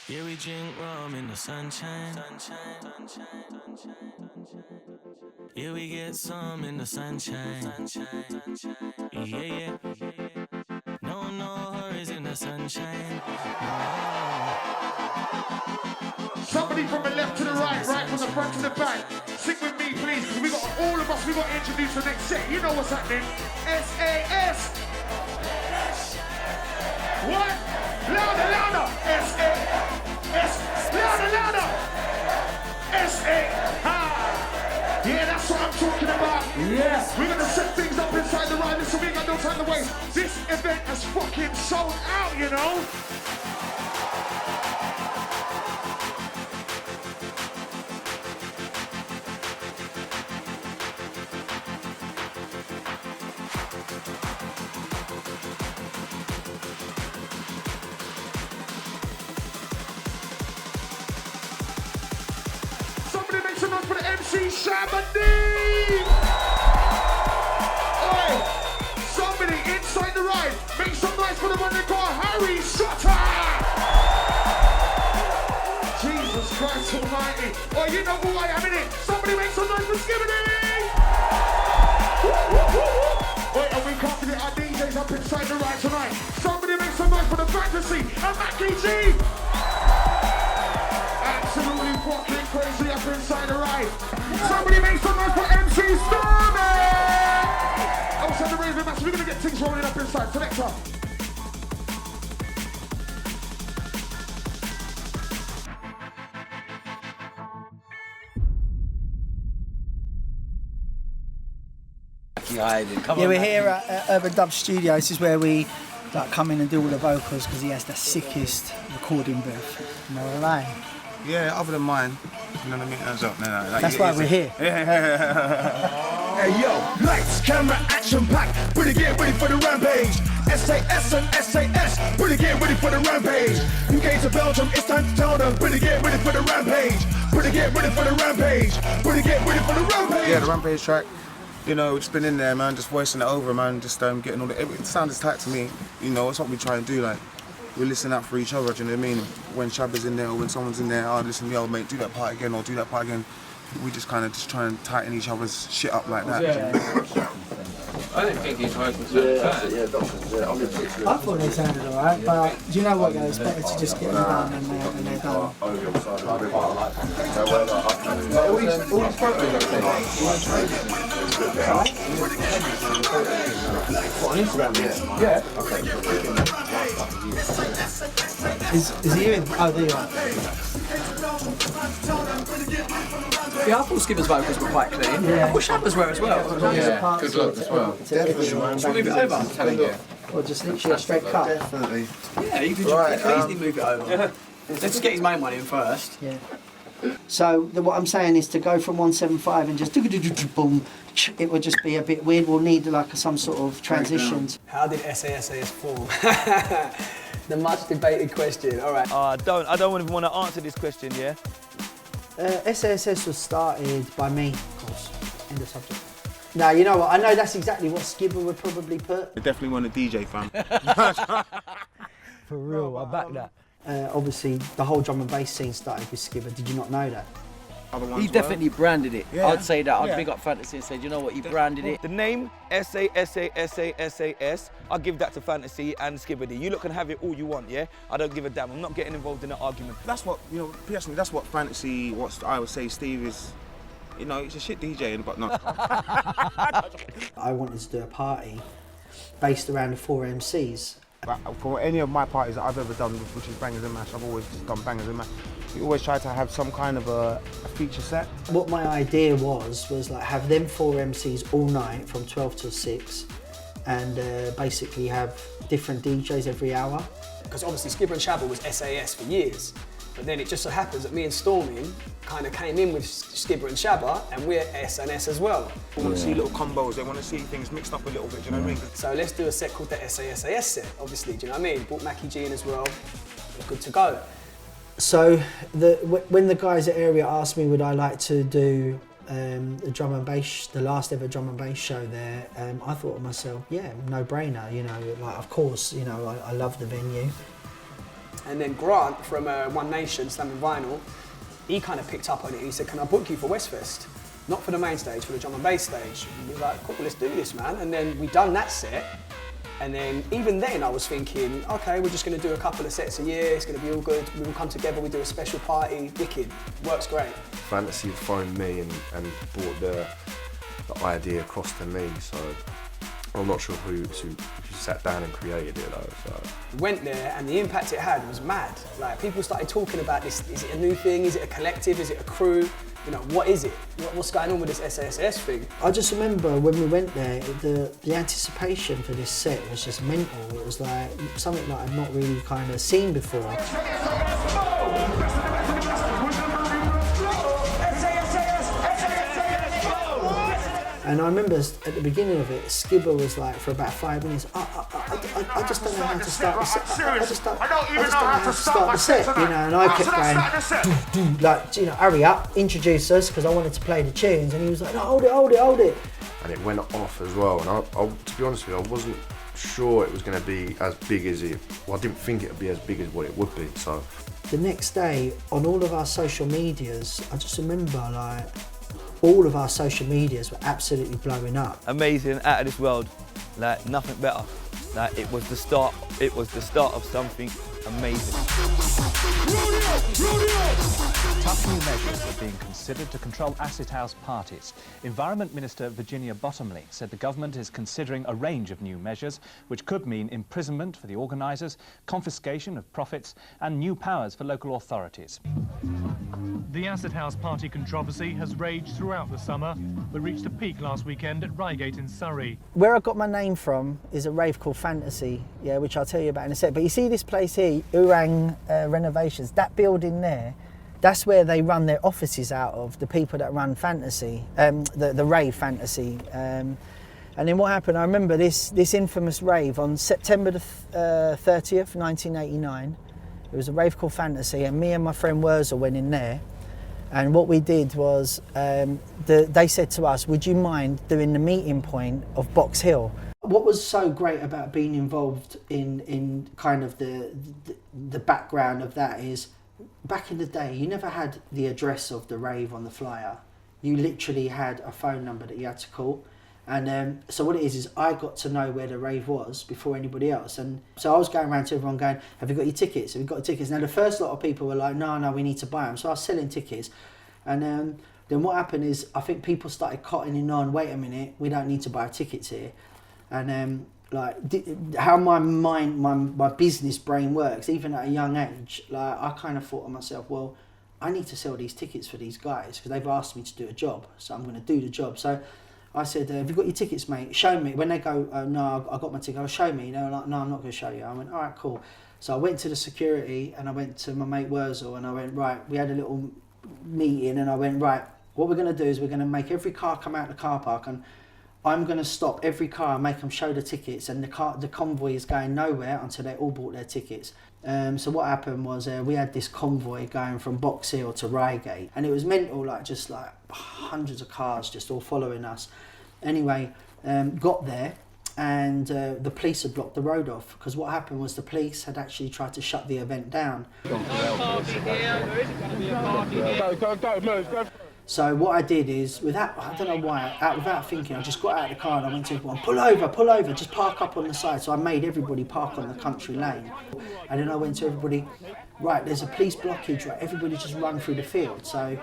Yeah, we drink rum in the sunshine. Yeah, we get some in the sunshine. Yeah. No hurries in the sunshine. Somebody from the left to the right, right from the front to the back. Sing with me, please, because we got all of us. We got to introduce the next set. You know what's happening? SAS. What? Louder. S-A-S. Louder. S-A. Yeah, that's what I'm talking about. Yes. We're going to set things up inside the ride. Listen, we ain't got no time to waste. This event has fucking sold out, you know? For the MC Shabadee! Oi! Somebody inside the ride, make some noise for the one they call Harry Sutter! Jesus Christ almighty! Oh, you know who I am, innit? Somebody make some noise for Skibbity! Oi, and we can't forget our DJs up inside the ride tonight. Somebody make some noise for the fantasy and Mackie G! Absolutely fucking crazy up inside the ride. Somebody make some noise for MC Stormy! Outside the rave match, we're gonna get things rolling up inside. Selector. Yeah, we're here at Urban Dub Studio. This is where we come in and do all the vocals because he has the sickest recording booth. You know what I mean? Yeah, other than mine, you know what I mean? No. That's why we're here. Hey yo, lights, camera, action pack. Better get ready for the rampage. SAS and SAS, better get ready for the rampage. UK to Belgium, it's time to tell them. Better get ready for the rampage. Better get ready for the rampage. Better get ready for the rampage. Yeah, the rampage track. You know, just been in there, man, just voicing it over, man, just getting all the. It sounds tight to me. You know, it's what we try and do, like. We listen out for each other, do you know what I mean? When Shabba's in there or when someone's in there, oh, listen, yo, mate, do that part again or do that part again. We just kind of just try and tighten each other's shit up like that. Yeah. I didn't think his vocals sounded bad. I thought they sounded alright, but do you know what, guys? It's better to just get them done and they're done. All these photos What, on Instagram? Yeah. Okay. Is he in? Oh, there you are. Yeah, I thought Skipper's vocals were quite clean. Yeah. I thought Shabba's were as well. Yeah, good luck as well. Definitely. Should we move it over? I'm telling you. Or just literally a straight cut? Definitely. Yeah, you could easily move it over. Let's get his main one in first. Yeah. So what I'm saying is to go from 175 and just boom, it would just be a bit weird. We'll need like some sort of transitions. How did SASAS form? The much debated question. All right. I don't even want to answer this question, yeah? SASS was started by me, of course. End of subject. No, you know what? I know that's exactly what Skibber would probably put. I definitely want a DJ, fam. For real, I back that. Obviously, the whole drum and bass scene started with Skibber. Did you not know that? He definitely branded it. Yeah. I'd say that. I'd Yeah. big up Fantasy and say, you know what, he branded it. The name, SASASASAS, I'll give that to Fantasy and Skibbity. You lot can have it all you want, yeah? I don't give a damn. I'm not getting involved in an argument. That's what, you know, personally, that's what Fantasy, what I would say Steve is, you know, he's a shit DJ, but not. I wanted to do a party based around the 4 MCs. For any of my parties that I've ever done, which is Bangers and Mash, I've always done Bangers and Mash. We always try to have some kind of a feature set. What my idea was like have them 4 MCs all night from 12 till 6 and basically have different DJs every hour. Because obviously Skibber and Shabba was SAS for years, but then it just so happens that me and Stormin kind of came in with Skibber and Shabba and we're S&S as well. They want to see little combos, they want to see things mixed up a little bit, do you know what I mean? So let's do a set called the SASAS set, obviously, do you know what I mean? Brought Mackie G in as well, we're good to go. So when the guys at Area asked me would I like to do the drum and bass, the last ever drum and bass show there, I thought to myself, yeah, no brainer, you know, like of course, you know, I love the venue. And then Grant from One Nation, Slamming Vinyl, he kind of picked up on it. He said, can I book you for Westfest? Not for the main stage, for the drum and bass stage. And we was like, cool, let's do this, man. And then we done that set. And then, even then, I was thinking, okay, we're just going to do a couple of sets a year, it's going to be all good, we will come together, we do a special party, wicked, works great. Fantasy phoned me and brought the idea across to me, so I'm not sure who sat down and created it though. So. We went there and the impact it had was mad. Like, people started talking about this, is it a new thing, is it a collective, is it a crew? You know, what is it? What's going on with this SASAS thing? I just remember when we went there, the anticipation for this set was just mental. It was like something that I'd not really kind of seen before. And I remember at the beginning of it, Skibber was like, for about 5 minutes, I just don't know how to start the set. I just don't know how to start the set, you know. And I kept going, like, you know, hurry up, introduce us, because I wanted to play the tunes. And he was like, no, hold it. And it went off as well. And I to be honest with you, I wasn't sure it was going to be as big as it. Well, I didn't think it would be as big as what it would be. So the next day, on all of our social medias, I just remember like, all of our social medias were absolutely blowing up. Amazing, out of this world, like nothing better. Like it was the start of something amazing. Tough new measures are being considered to control acid house parties. Environment Minister Virginia Bottomley said the government is considering a range of new measures which could mean imprisonment for the organisers, confiscation of profits and new powers for local authorities. The acid house party controversy has raged throughout the summer, but reached a peak last weekend at Reigate in Surrey. Where I got my name from is a rave called Fantasy, yeah, which I'll tell you about in a sec. But you see this place here, Oorang Renovations, that building there, that's where they run their offices out of, the people that run Fantasy, the rave Fantasy. And then what happened, I remember this infamous rave on September the 30th, 1989. It was a rave called Fantasy, and me and my friend Wurzel went in there. And what we did was, they said to us, would you mind doing the meeting point of Box Hill? What was so great about being involved in kind of the background of that is, back in the day, you never had the address of the rave on the flyer. You literally had a phone number that you had to call. And so what it is I got to know where the rave was before anybody else. And so I was going around to everyone going, have you got your tickets? Have you got tickets? Now the first lot of people were like, no, we need to buy them. So I was selling tickets. And then what happened is I think people started cottoning on, wait a minute, we don't need to buy tickets here. And how my mind, my business brain works, even at a young age, like I kind of thought to myself, well, I need to sell these tickets for these guys because they've asked me to do a job. So I'm going to do the job. So I said, have you got your tickets, mate? Show me. When they go, no, I got my ticket, show me. They were like, no, I'm not going to show you. I went, all right, cool. So I went to the security and I went to my mate Wurzel and I went, right, we had a little meeting and I went, right, what we're going to do is we're going to make every car come out of the car park and I'm going to stop every car and make them show the tickets, and the convoy is going nowhere until they all bought their tickets. So what happened was we had this convoy going from Box Hill to Reigate, and it was mental, like just like hundreds of cars just all following us. Anyway, got there and the police had blocked the road off because what happened was the police had actually tried to shut the event down. So what I did is, I don't know why, without thinking, I just got out of the car and I went to everyone, pull over, just park up on the side. So I made everybody park on the country lane. And then I went to everybody, right, there's a police blockage, right, everybody just run through the field. So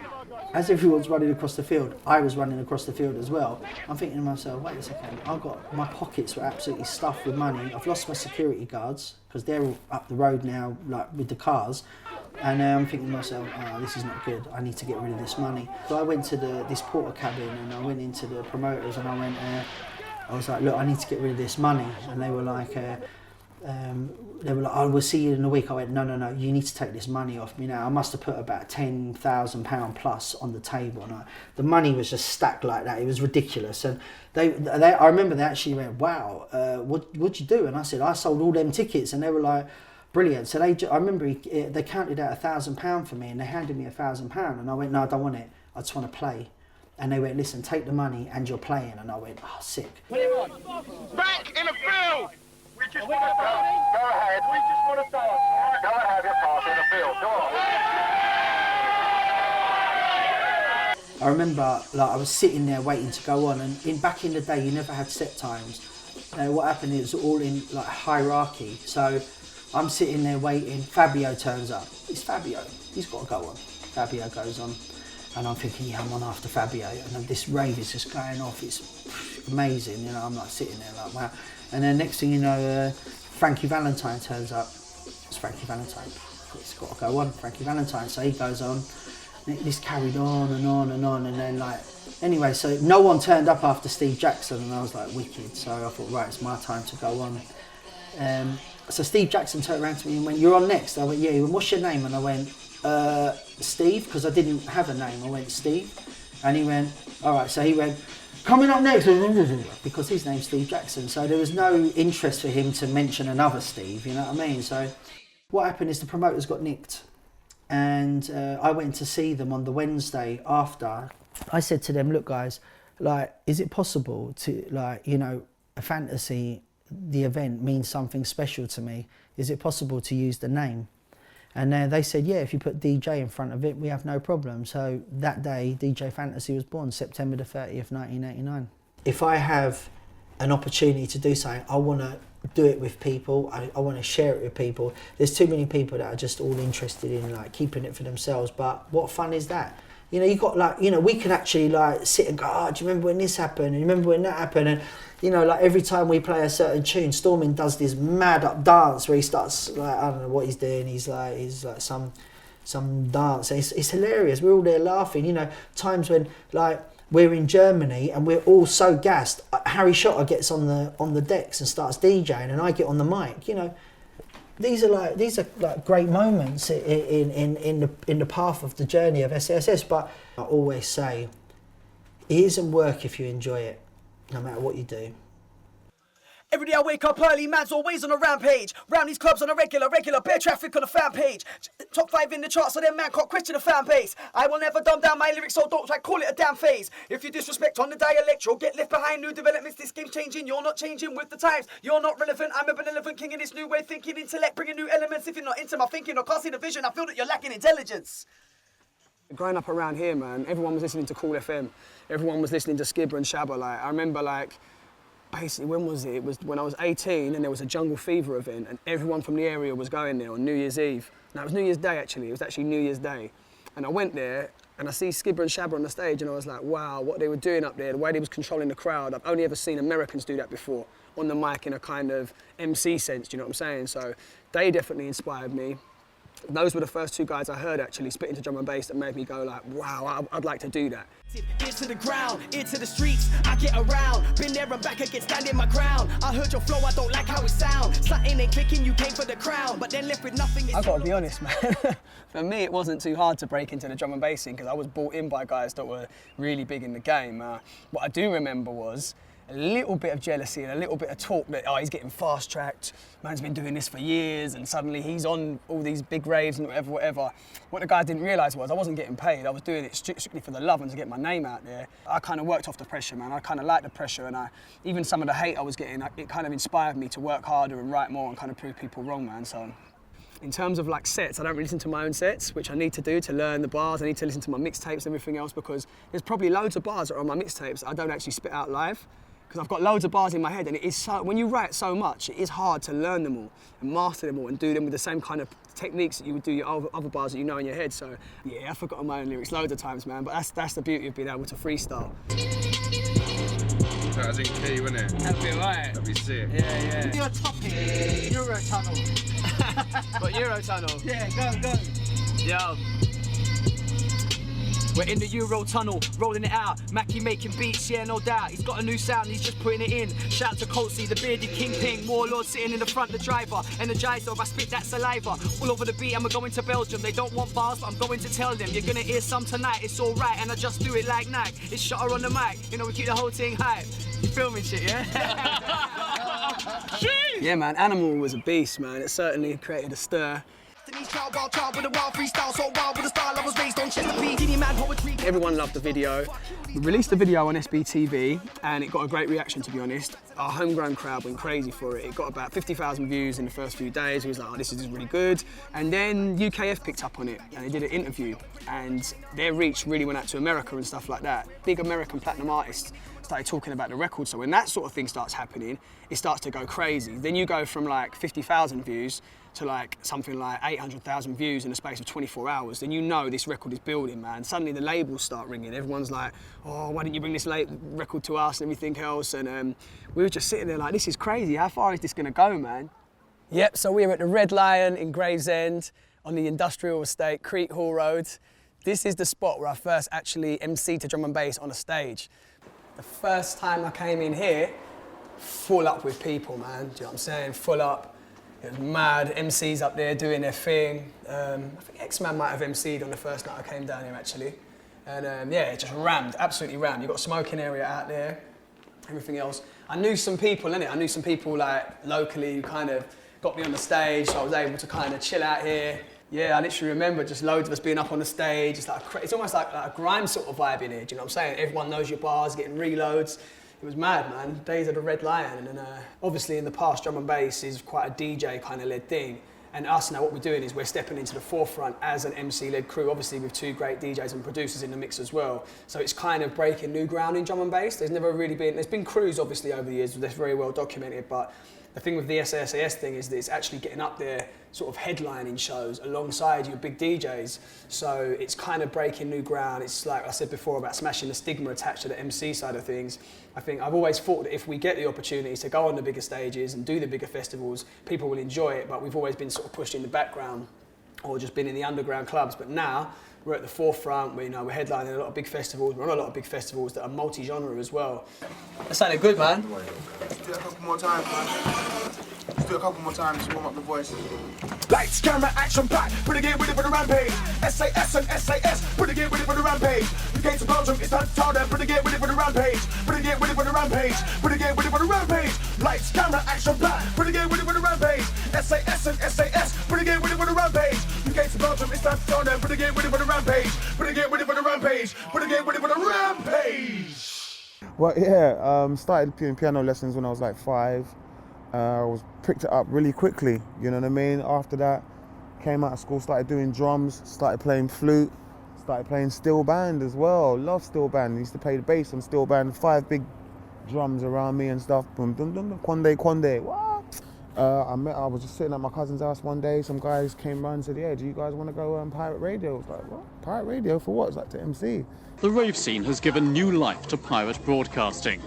as everyone's running across the field, I was running across the field as well. I'm thinking to myself, wait a second, my pockets were absolutely stuffed with money. I've lost my security guards because they're all up the road now, like with the cars. And I'm thinking to myself, oh, this is not good. I need to get rid of this money. So I went to this porter cabin and I went into the promoters and I was like, look, I need to get rid of this money. And they were like, oh, we'll see you in a week. I went, no, you need to take this money off me now. I must have put about £10,000 plus on the table. And the money was just stacked like that. It was ridiculous. And I remember they actually went, wow, what'd you do? And I said, I sold all them tickets. And they were like, brilliant. So I remember they counted out £1,000 for me and they handed me £1,000 and I went, no, I don't want it. I just want to play. And they went, listen, take the money and you're playing. And I went, oh, sick. Back in the field! We just want to dance. Go ahead. We just want to dance. I have your pass in the field? Go on. I remember, like, I was sitting there waiting to go on, and back in the day, you never had set times. What happened is all in like hierarchy. So I'm sitting there waiting. Fabio turns up. It's Fabio. He's got to go on. Fabio goes on, and I'm thinking, yeah, I'm on after Fabio, and this rave is just going off. It's amazing, you know. I'm like sitting there like, wow. And then next thing you know, Frankie Valentine turns up. It's Frankie Valentine. It's got to go on. Frankie Valentine. So he goes on. This carried on and on and on, and then like, anyway, so no one turned up after Steve Jackson, and I was like, wicked. So I thought, right, it's my time to go on. So Steve Jackson turned around to me and went, "You're on next." I went, "Yeah." He went, "What's your name?" And I went, "Steve," because I didn't have a name. I went, "Steve," and he went, "All right." So he went, "Coming up next," because his name's Steve Jackson. So there was no interest for him to mention another Steve. You know what I mean? So what happened is the promoters got nicked. And I went to see them on the Wednesday after. I said to them, "Look, guys, like, is it possible to, like, you know, a fantasy, the event means something special to me. Is it possible to use the name?" And they said, "Yeah, if you put DJ in front of it, we have no problem." So that day, DJ Fantasy was born, September the 30th, 1989. If I have an opportunity to do something, I want to do it with people. I want to share it with people. There's too many people that are just all interested in like keeping it for themselves, but what fun is that? You know, you got like, you know, we can actually like sit and go, "Oh, do you remember when this happened? And you remember when that happened?" And you know, like every time we play a certain tune, Stormin does this mad up dance where he starts like, I don't know what he's doing. He's like some dance. It's hilarious. We're all there laughing. You know, times when like we're in Germany and we're all so gassed. Harry Shotter gets on the decks and starts DJing, and I get on the mic. You know, these are like great moments in the path of the journey of SaSaSaS. But I always say, it isn't work if you enjoy it, no matter what you do. Every day I wake up early, man's always on a rampage. Round these clubs on a regular, bare traffic on the fan page. Top 5 in the charts, so then man can't question the fan base. I will never dumb down my lyrics, so don't try call it a damn phase. If you disrespect on the dialect, you'll get left behind. New developments, this game's changing. You're not changing with the times. You're not relevant. I'm a benevolent king in this new way thinking, intellect, bringing new elements. If you're not into my thinking or casting a vision, I feel that you're lacking intelligence. Growing up around here, man, everyone was listening to Cool FM. Everyone was listening to Skibber and Shabba. Like, I remember, like, basically, when was it? It was when I was 18 and there was a Jungle Fever event and everyone from the area was going there on New Year's Eve. Now, it was New Year's Day, actually. It was actually New Year's Day. And I went there and I see Skibber and Shabba on the stage and I was like, wow, what they were doing up there, the way they was controlling the crowd. I've only ever seen Americans do that before, on the mic in a kind of MC sense, do you know what I'm saying? So they definitely inspired me. Those were the first two guys I heard actually spit into drum and bass that made me go like, wow, I'd like to do that. Ear to the ground, ear to the streets, I get around. Been there and back, I get standing my ground. I heard your flow, I don't like how it sounds. Something ain't clicking, you came for the crown, but then left with nothing. I've got to be honest, man. For me, it wasn't too hard to break into the drum and bass scene because I was brought in by guys that were really big in the game. What I do remember was a little bit of jealousy and a little bit of talk that, oh, he's getting fast-tracked, man's been doing this for years and suddenly he's on all these big raves and whatever. What the guys didn't realise was I wasn't getting paid, I was doing it strictly for the love and to get my name out there. I kind of worked off the pressure, man. I kind of liked the pressure and even some of the hate I was getting, it kind of inspired me to work harder and write more and kind of prove people wrong, man. So in terms of like sets, I don't really listen to my own sets, which I need to do to learn the bars. I need to listen to my mixtapes and everything else because there's probably loads of bars that are on my mixtapes I don't actually spit out live. Because I've got loads of bars in my head and it is so, when you write so much, it is hard to learn them all and master them all and do them with the same kind of techniques that you would do your other bars that you know in your head. So yeah, I've forgotten my own lyrics loads of times, man, but that's the beauty of being able to freestyle. That was in key, wasn't it? That'd be right. That'd be sick. Yeah. Your topic, Eurotunnel. What, Eurotunnel? Yeah, go. Yo. We're in the Euro tunnel, rolling it out. Mackie making beats, yeah, no doubt. He's got a new sound, he's just putting it in. Shout to Colsey, the bearded kingpin. Warlord sitting in the front, the driver. Energized though, I spit that saliva. All over the beat, I'm going to Belgium. They don't want bars, but I'm going to tell them. You're gonna hear some tonight, it's alright. And I just do it like Nike. It's Shutter on the mic, you know, we keep the whole thing hype. You filming shit, yeah? Yeah, man, Animal was a beast, man. It certainly created a stir. Everyone loved the video. We released the video on SBTV and it got a great reaction, to be honest. Our homegrown crowd went crazy for it. It got about 50,000 views in the first few days. We was like, oh, this is really good. And then UKF picked up on it and they did an interview and their reach really went out to America and stuff like that. Big American platinum artists started talking about the record. So when that sort of thing starts happening, it starts to go crazy. Then you go from like 50,000 views to like something like 800,000 views in the space of 24 hours, then you know this record is building, man. Suddenly the labels start ringing. Everyone's like, oh, why didn't you bring this record to us and everything else? And we were just sitting there like, this is crazy. How far is this gonna go, man? Yep, so we were at the Red Lion in Gravesend on the industrial estate, Crete Hall Road. This is the spot where I first actually emceed to drum and bass on a stage. The first time I came in here, full up with people, man. Do you know what I'm saying? Full up. It was mad, MCs up there doing their thing. I think X-Man might have MC'd on the first night I came down here, actually. And yeah, it just rammed, absolutely rammed. You've got a smoking area out there, everything else. I knew some people, innit? I knew some people like locally who kind of got me on the stage, so I was able to kind of chill out here. Yeah, I literally remember just loads of us being up on the stage. It's almost like a grime sort of vibe in here, do you know what I'm saying? Everyone knows your bars, getting reloads. It was mad, man. Days of the Red Lion. And obviously in the past, drum and bass is quite a DJ kind of led thing. And us now, what we're doing is we're stepping into the forefront as an MC-led crew, obviously with two great DJs and producers in the mix as well. So it's kind of breaking new ground in drum and bass. There's been crews obviously over the years, that's very well documented, but the thing with the SaSaS thing is that it's actually getting up there, sort of headlining shows alongside your big DJs. So it's kind of breaking new ground. It's like I said before about smashing the stigma attached to the MC side of things. I think I've always thought that if we get the opportunity to go on the bigger stages and do the bigger festivals, people will enjoy it, but we've always been sort of pushed in the background or just been in the underground clubs. But now we're at the forefront, we're headlining a lot of big festivals, we're on a lot of big festivals that are multi-genre as well. That sounded good, man. Let's do it a couple more times, man. Let's do it a couple more times to warm up the voice. Lights, camera, action pack, pretty get ready for the rampage. SAS and SAS, pretty get ready for the rampage. You came to Belgium, it's time to tell them, pretty get ready for the rampage. Pretty get ready for the rampage, pretty get ready for the rampage. Lights, camera, action pack, pretty get ready for the rampage. SAS and SAS, pretty get ready for the rampage. You came to Belgium, it's time to tell them, pretty get ready for the rampage. Pretty get ready for the rampage, pretty get ready for the rampage. Well, yeah, started doing piano lessons when I was like 5. Picked it up really quickly, you know what I mean? After that, came out of school, started doing drums, started playing flute, started playing steel band as well. Love steel band. Used to play the bass on steel band, 5 big drums around me and stuff. Boom, dum, dum, Kwande, Kwande. What? I was just sitting at my cousin's house one day. Some guys came round and said, yeah, do you guys want to go pirate radio? I was like, what? Pirate radio for what? It's like to MC. The rave scene has given new life to pirate broadcasting.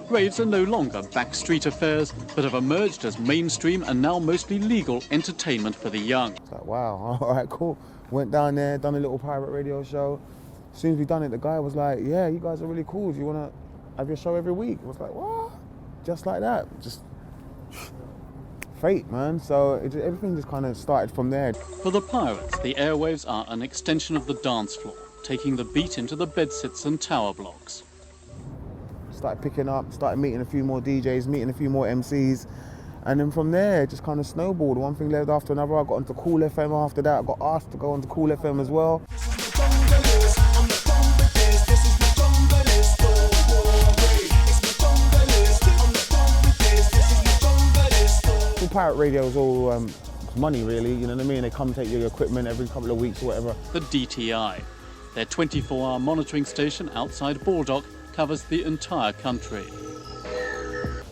Raves are no longer backstreet affairs, but have emerged as mainstream and now mostly legal entertainment for the young. It's like, wow, all right, cool. Went down there, done a little pirate radio show. As soon as we done it, the guy was like, yeah, you guys are really cool. Do you want to have your show every week? I was like, what? Just like that. Just fate, man. So everything just kind of started from there. For the pirates, the airwaves are an extension of the dance floor, taking the beat into the bedsits and tower blocks. Started picking up, started meeting a few more DJs, meeting a few more MCs, and then from there it just kind of snowballed. One thing led after another. I got onto Cool FM after that. I got asked to go onto Cool FM as well. Pirate radio is all money, really, you know what I mean? They come take your equipment every couple of weeks or whatever. The DTI, their 24-hour monitoring station outside Baldock, covers the entire country.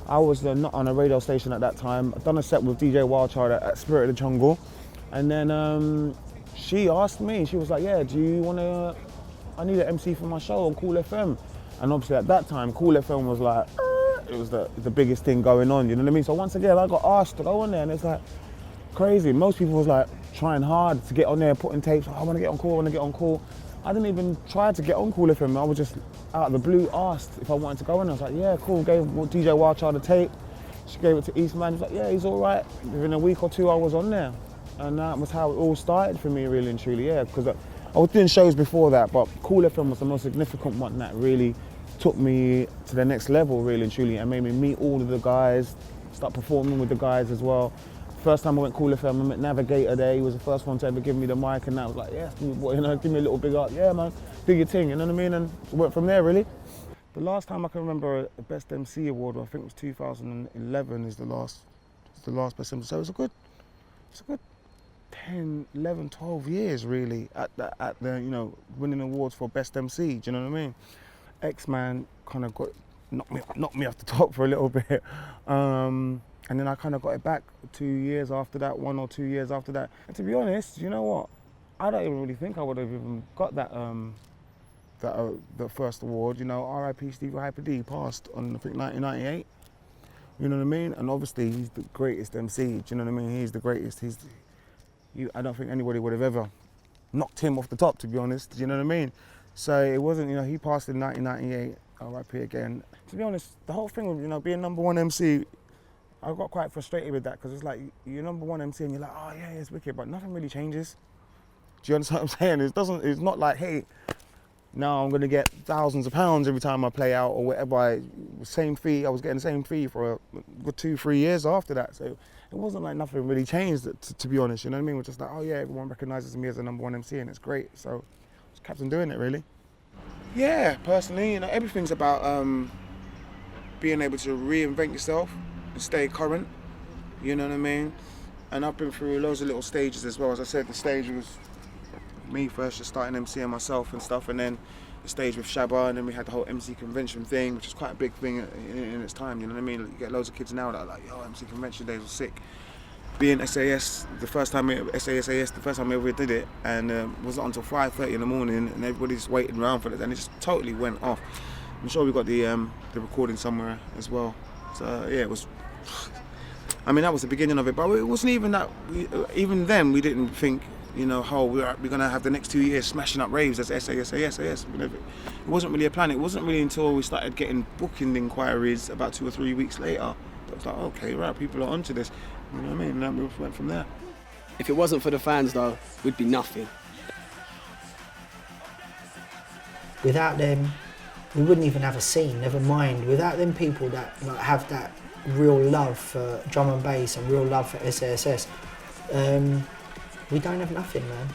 I was not on a radio station at that time. I'd done a set with DJ Wildchild at Spirit of the Jungle, and then she asked me, she was like, yeah, do you want to, I need an MC for my show on Cool FM. And obviously at that time, Cool FM was like, it was the biggest thing going on, you know what I mean? So once again, I got asked to go on there, and it's like crazy. Most people was like trying hard to get on there, putting tapes, I want to get on Cool, I want to get on Cool. I didn't even try to get on Cool FM. I was just out of the blue asked if I wanted to go in. I was like, yeah, cool. Gave DJ Wildchild a tape. She gave it to Eastman. He was like, yeah, he's all right. Within a week or two, I was on there. And that was how it all started for me, really and truly, yeah. Because I was doing shows before that, but Cool FM was the most significant one that really took me to the next level, really and truly, and made me meet all of the guys, start performing with the guys as well. First time I went Cool FM, I met Navigator there. He was the first one to ever give me the mic, and I was like, yeah, boy, you know, give me a little big up. Yeah, man, do your thing, you know what I mean? And went from there, really. The last time I can remember a Best MC award, I think it was 2011, is the last Best MC. So it's a good 10, 11, 12 years, really, at the you know, winning awards for Best MC. Do you know what I mean? X-Man kind of knocked me off the top for a little bit. And then I kind of got it back 2 years after that, 1 or 2 years after that. And to be honest, you know what? I don't even really think I would have even got that the first award. You know, R.I.P. Stevie Hyper D passed on, I think, 1998. You know what I mean? And obviously he's the greatest MC. Do you know what I mean? He's the greatest. I don't think anybody would have ever knocked him off the top, to be honest. Do you know what I mean? So it wasn't, you know, he passed in 1998. R.I.P. again. To be honest, the whole thing with, you know, being #1 MC. I got quite frustrated with that because it's like you're #1 MC and you're like, oh yeah, it's wicked, but nothing really changes. Do you understand what I'm saying? It's not like, hey, now I'm gonna get thousands of pounds every time I play out or whatever. Same fee, I was getting the same fee for a good 2-3 years after that. So it wasn't like nothing really changed, to be honest, you know what I mean? We're just like, oh yeah, everyone recognises me as a #1 MC and it's great. So just kept on doing it, really. Yeah, personally, you know, everything's about being able to reinvent yourself, stay current, you know what I mean? And I've been through loads of little stages as well. As I said, the stage was me first, just starting MCing myself and stuff, and then the stage with Shabba, and then we had the whole MC convention thing, which is quite a big thing in its time, you know what I mean? You get loads of kids now that are like, yo, MC convention days were sick. Being SAS, the first time I ever did it, and it wasn't until 5:30 in the morning, and everybody's waiting around for it, and it just totally went off. I'm sure we got the recording somewhere as well. So yeah, it was. I mean, that was the beginning of it, but it wasn't even that. Even then, we didn't think, you know, how we're gonna have the next 2 years smashing up raves as SaSaS. It wasn't really a plan. It wasn't really until we started getting booking inquiries about 2 or 3 weeks later that was like, okay, right, people are onto this. You know what I mean? And then we went from there. If it wasn't for the fans, though, we'd be nothing. Without them, we wouldn't even have a scene, never mind. Without them people that like, have that real love for drum and bass and real love for SaSaS, we don't have nothing, man.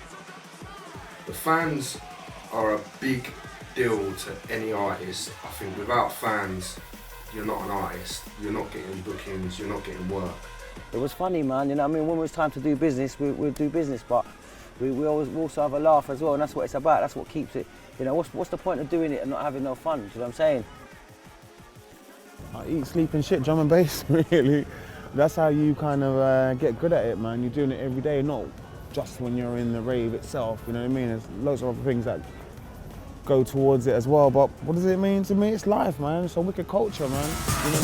The fans are a big deal to any artist. I think without fans, you're not an artist. You're not getting bookings, you're not getting work. It was funny, man, you know what I mean? When it was time to do business, we'd do business, but we also have a laugh as well, and that's what it's about, that's what keeps it. You know, what's the point of doing it and not having no fun, do you know what I'm saying? I eat, sleep and shit, drum and bass, really. That's how you kind of get good at it, man. You're doing it every day, not just when you're in the rave itself, you know what I mean? There's loads of other things that go towards it as well, but what does it mean to me? It's life, man. It's a wicked culture, man. You know?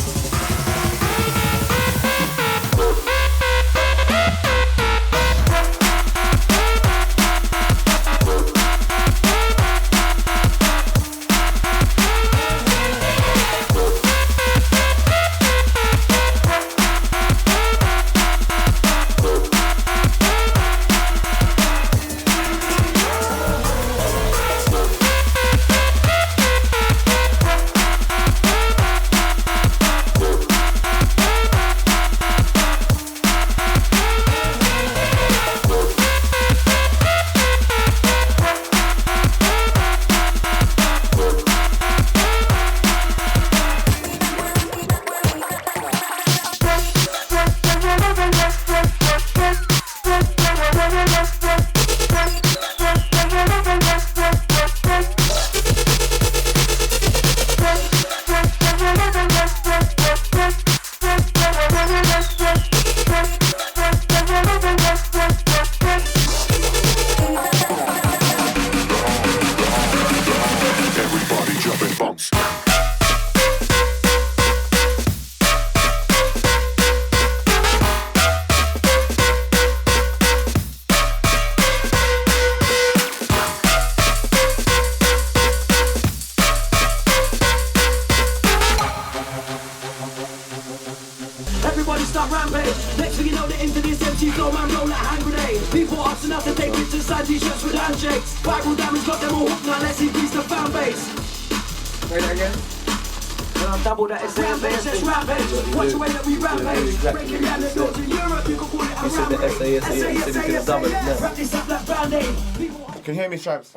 I'll double that SASAS. Rampage, watch the way that we rampage. Breaking down the doors in Europe, you can call it a rampage. SASAS, wrap this up like Band-Aid. Can you hear me, Shabs?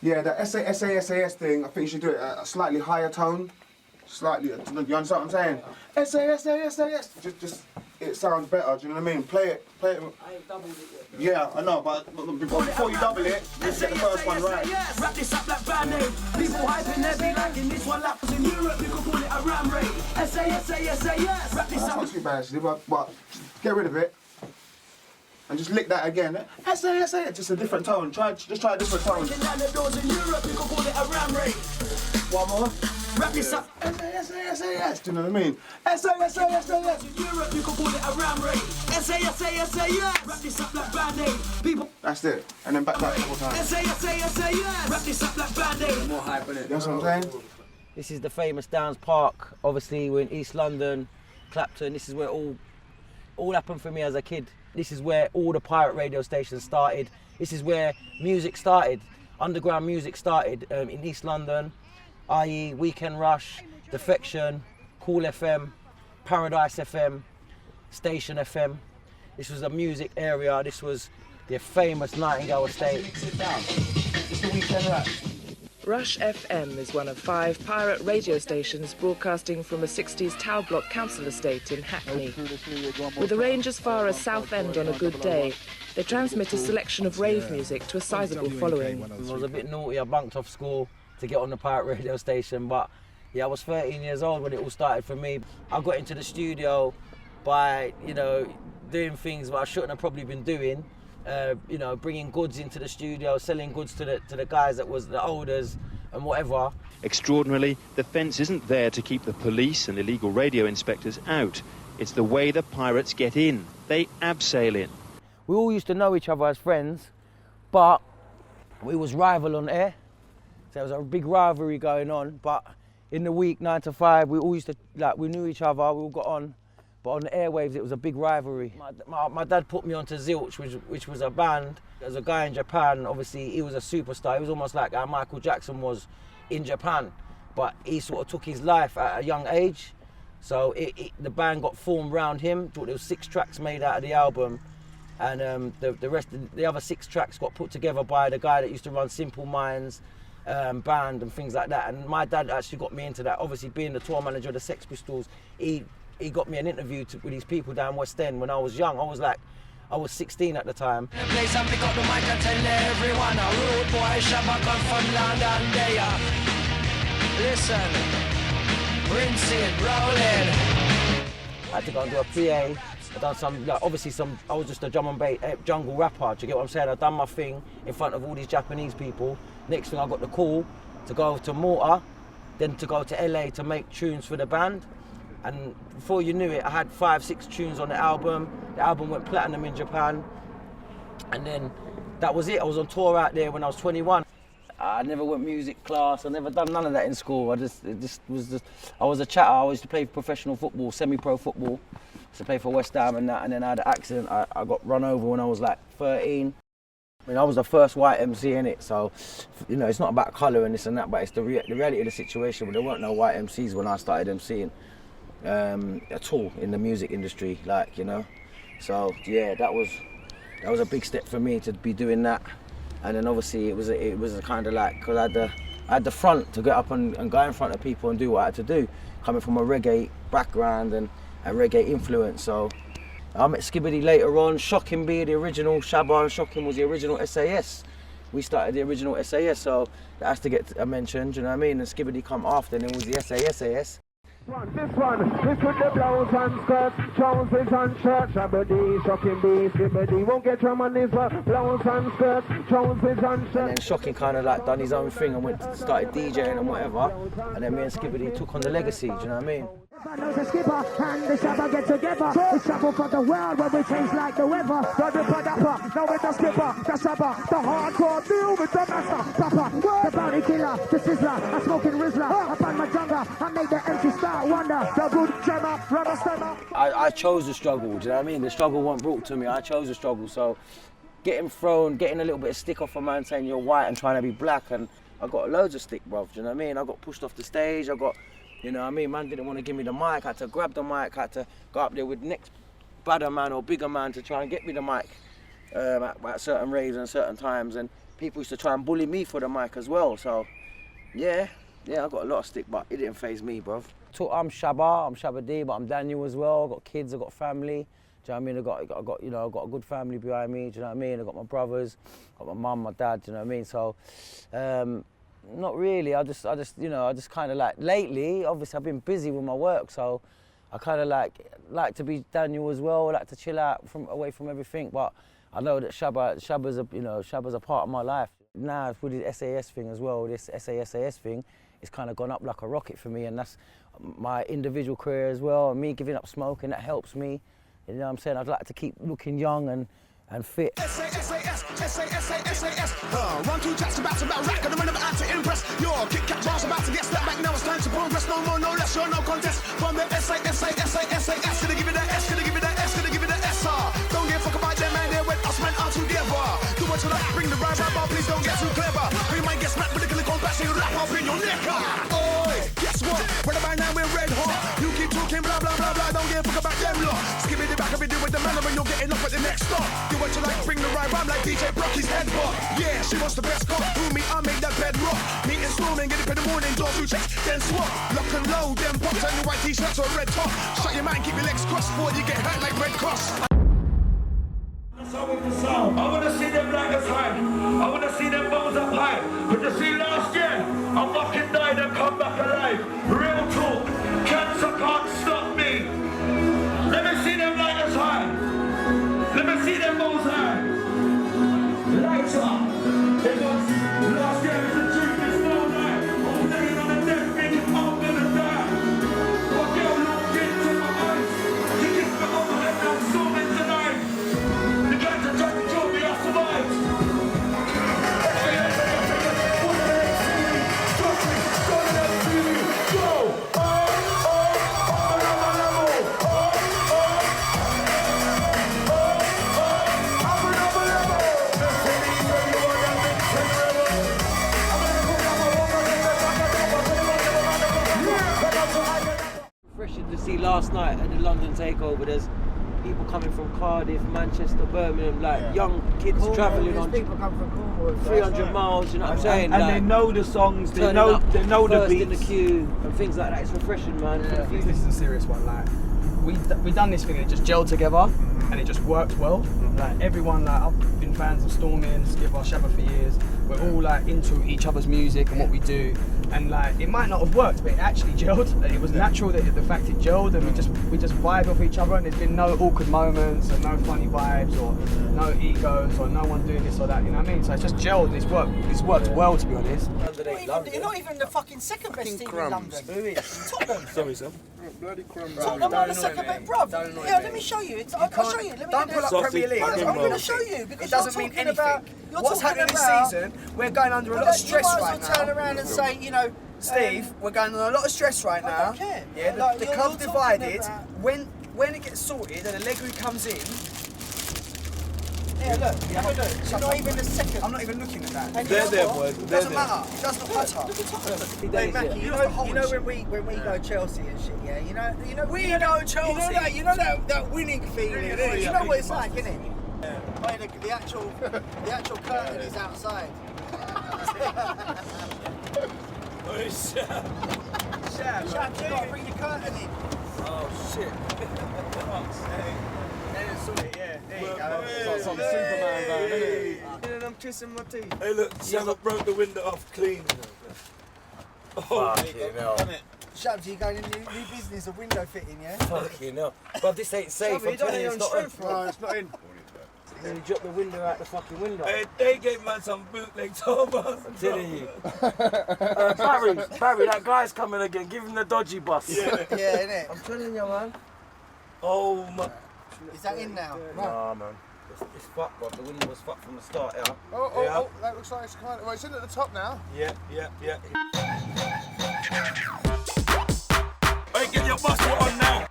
Yeah, the SASAS thing, I think you should do it at a slightly higher tone. Slightly, you understand what I'm saying? SASAS, just, it sounds better, do you know what I mean? Play it. I ain't doubled it yet. Yeah, I know, but before you double it, let's get the first one right. Wrap this up like Band-Aid. People hyping their beat like in this one lap. In Europe, you can call it a ram raid. SASAS, wrap this That's up. not too bad actually, but get rid of it. And just lick that again. SASAS, just a different tone. Just try a different tone. Breaking down the doors in Europe, you can call it a ram raid. One more. Wrap this up. SASAS, do you know what I mean? SASAS. In Europe, you can call it a ram raid. SASAS, wrap this up like Band-Aid. People. That's it. And then back that a couple times. SASAS, wrap this up like Band-Aid. More hype in it. That's what I'm saying? This is the famous Downs Park. Obviously, we're in East London, Clapton. This is where all happened for me as a kid. This is where all the pirate radio stations started. This is where music started. Underground music started in East London, i.e. Weekend Rush, Defection, Cool FM, Paradise FM, Station FM. This was a music area. This was the famous Nightingale estate. It's the Weekend Rush. Rush FM is one of 5 pirate radio stations broadcasting from a 60s Tower Block council estate in Hackney. With a range as far as Southend on a good day, they transmit a selection of rave music to a sizable following. I was a bit naughty, I bunked off school to get on the pirate radio station, but yeah, I was 13 years old when it all started for me. I got into the studio by, doing things that I shouldn't have probably been doing. Bringing goods into the studio, selling goods to the guys that was the olders and whatever. Extraordinarily, the fence isn't there to keep the police and illegal radio inspectors out. It's the way the pirates get in. They abseil in. We all used to know each other as friends, but we was rival on air. So there was a big rivalry going on, but in the week, 9 to 5, we all used to, we knew each other, we all got on. But on the airwaves, it was a big rivalry. My dad put me onto Zilch, which was a band. There's a guy in Japan, obviously he was a superstar. He was almost like how Michael Jackson was in Japan. But he sort of took his life at a young age. So the band got formed around him. There was 6 tracks made out of the album. And the other 6 tracks got put together by the guy that used to run Simple Minds band and things like that. And my dad actually got me into that. Obviously being the tour manager of the Sex Pistols, he got me an interview with these people down West End when I was young. I was 16 at the time. Place and pick up the mic and tell everyone a rude boy Shabba come from London there. Listen, rinse it, rolling. I had to go and do a PA. I done some, I was just a drum and bass jungle rapper. Do you get what I'm saying? I done my thing in front of all these Japanese people. Next thing I got the call to go to Malta, then to go to LA to make tunes for the band. And before you knew it, I had 5-6 tunes on the album. The album went platinum in Japan. And then that was it. I was on tour out there when I was 21. I never went music class. I never done none of that in school. I was a chatter. I used to play professional football, semi-pro football. I used to play for West Ham and that. And then I had an accident. I got run over when I was like 13. I mean, I was the first white MC in it, so it's not about colour and this and that, but it's the reality of the situation. But there weren't no white MCs when I started MCing. At all in the music industry, so yeah, that was a big step for me to be doing that. And then obviously it was a kind of like, because I had the front to get up and go in front of people and do what I had to do, coming from a reggae background and a reggae influence. So I met Skibbity later on. Shocking B, the original Shabba, and Shocking was the original SAS. We started the original SAS, so that has to get mentioned, you know what I mean? And Skibbity come after, and it was the SASAS. This with the blouse and skirt, trousers and shirt, Shabba Shocking B, Skibbity, won't get drum on this one, blouse and skirt, trousers and shirt. And then Shocking kind of like done his own thing and started DJing and whatever, and then me and Skibbity took on the legacy, do you know what I mean? The skipper and the Shabba get together. We travel for the world where we change like the weather. The ripper dapper, now with the skipper, the Shabba, the hardcore deal with the master. Papa, the bounty killer, the sizzler, a smoking rizzler. Up on my jungle, I make the empty start wonder. The good jammer, rubber stammer. I chose the struggle, do you know what I mean? The struggle wasn't brought to me, I chose the struggle. So getting a little bit of stick off a man saying you're white and trying to be black, and I got loads of stick, bruv, do you know what I mean? I got pushed off the stage, I got You know what I mean? Man didn't want to give me the mic. I had to grab the mic. I had to go up there with next badder man or bigger man to try and get me the mic at certain raves and certain times. And people used to try and bully me for the mic as well. So, yeah, I got a lot of stick, but it didn't faze me, bruv. I'm Shabba D, but I'm Daniel as well. I've got kids, I've got family. Do you know what I mean? I've got a good family behind me. Do you know what I mean? I've got my brothers, got my mum, my dad. Do you know what I mean? So, not really. I just kind of like lately. Obviously, I've been busy with my work, so I kind of like to be Daniel as well. I like to chill out away from everything. But I know that Shabba's a part of my life. Now with the SAS thing as well, this SASAS thing, it's kind of gone up like a rocket for me, and that's my individual career as well. And me giving up smoking, that helps me. You know what I'm saying? I'd like to keep looking young and fit. SASAS. Run two tracks about rack and I'm about to impress. Your Kit Kat bars about to get stepped back. Now it's time to progress. No more, no less, you're no contest. From the SASAS. Gonna give it that S, gonna give it that S, gonna give it that SR. Don't give a fuck about them, man. They're with us, man, all together. Do what you like, bring the rhyme, but please don't get too clever. We might get smacked with a click on back, so you rap up in your neck. Oi, guess what? Right about now we're red hot. You keep talking blah blah blah blah. Don't give a fuck about them lot. Skip it back, if you do with the man, when you're getting up at the next stop. Do what you like, bring the rhyme, I'm like DJ Brocky's headbutt. Yeah, she wants the best cop. Who me, I make that bed rock. Meet and storming, get up in the morning, door through checks, then swap. Lock and load, then pop, turn your white t-shirts or a red top. Shut your mind, keep your legs crossed before you get hurt like Red Cross. I wanna see them like us high. I wanna see them bones up high. But you see last year, I fucking died and come back alive. Real talk, cancer can't stop me. Let me see them like us high. Let me see them bones high. Lights up. It was last year, it's the truth, it's no lie. I'm living on a death thinking I'm gonna die. What girl looked into my eyes? She kissed me on my head, now I'm storming tonight. The guys are trying to kill me, I survived. Refreshing to see last night at the London takeover. There's people coming from Cardiff, Manchester, Birmingham, like young kids travelling on people come from Cornwall, 300 miles. You know what I'm saying? And like, they know the songs. They know the first beats. in the queue and things like that. It's refreshing, man. Yeah, this is a serious one. Like we done this thing and it just gelled together, and it just worked well. Like everyone, like I've been fans of Stormin, Skipper, Shabba for years. We're all like into each other's music and what we do, and like it might not have worked, but it actually gelled. And it was natural that the fact it gelled, and we just vibe off each other, and there's been no awkward moments and no funny vibes or no egos or no one doing this or that. You know what I mean? So it's just gelled. It's worked well, to be honest. You're not even the fucking second best team in London. Who is? Tottenham. Sorry, sir. Bloody crumbs. Tottenham are the second best, bruv. Yeah, let me show you. I'll show you. Don't pull up Premier League. I'm going to show you because it doesn't mean anything. What's happening this season? We're going under a lot of stress right now. You might as well turn around and say, you know, Steve, we're going under a lot of stress right now. I don't care. Yeah, Like, the you're club's talking divided. about- When it gets sorted and Allegri comes in. Yeah, look, have a look. You're not even the second. I'm not even looking at that. And you know what? It doesn't matter. It does not matter. Look at Tottenham. Hey, Hey, Mackie, you know when we go Chelsea and shit, yeah? You know We go Chelsea. You know that winning feeling. Really, You know what it's like, innit? Yeah. The actual curtain is outside. Shab, you got to bring the curtain in. Oh shit. There you go. It's like some Superman going, isn't it? And I'm kissing my teeth. Hey look, Shabba broke the window off clean. Oh, Shabs, you going into new business of window fitting, yeah? Fucking hell. But this ain't safe. I'm telling you, it's not. No, it's not in. Then you drop the window out the fucking window. Hey, they gave man some bootleg Thomas. I'm telling you. Barry, that guy's coming again. Give him the dodgy bus. Yeah, innit? I'm telling you, man. Oh my. Is that in now? Nah, man. It's fucked, bro. The window was fucked from the start, yeah. Oh, that looks like it's kind of. Well, it's in at the top now. Yeah. Hey, get your muscle on now.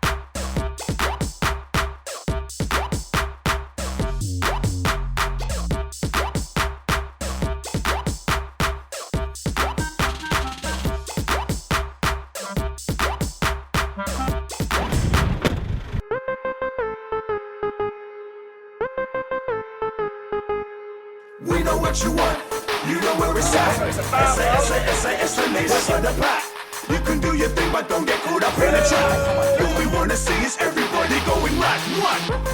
what you want. You know where it's at. SASAS, the nation of the pack. You can do your thing, but don't get caught up in a trap. All we wanna see is everybody going mad.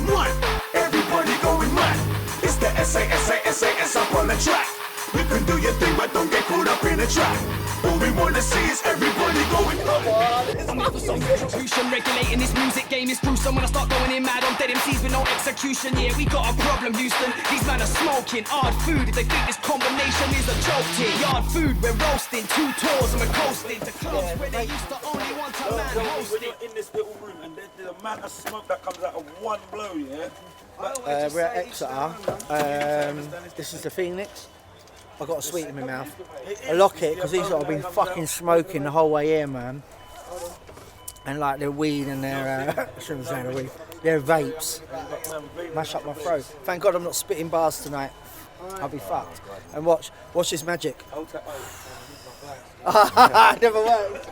One, everybody going mad. It's the SASAS up on the track. You can do your thing, but don't get caught up in a trap. All we wanna see is everybody going mad. I'm not for some execution, regulating this music game is gruesome. When I start going in mad on dead MCs with no execution, yeah, we got a problem, Houston. These men are smoking hard food. If they think this combination is a joke here, yard food, we're roasting 2 tours and we're coasting to clubs where they used to only want a man hosting. When you're in this little room and the amount of smoke that comes out of one blow, yeah. We're at Exeter. This is the Phoenix. I've got a sweet in my mouth. I lock it because these lot have been fucking smoking the whole way here, man. And like their weed and their, I shouldn't say their weed, their vapes. Mash up my throat. Thank God I'm not spitting bars tonight. I'll be fucked. And watch this magic. Never worked.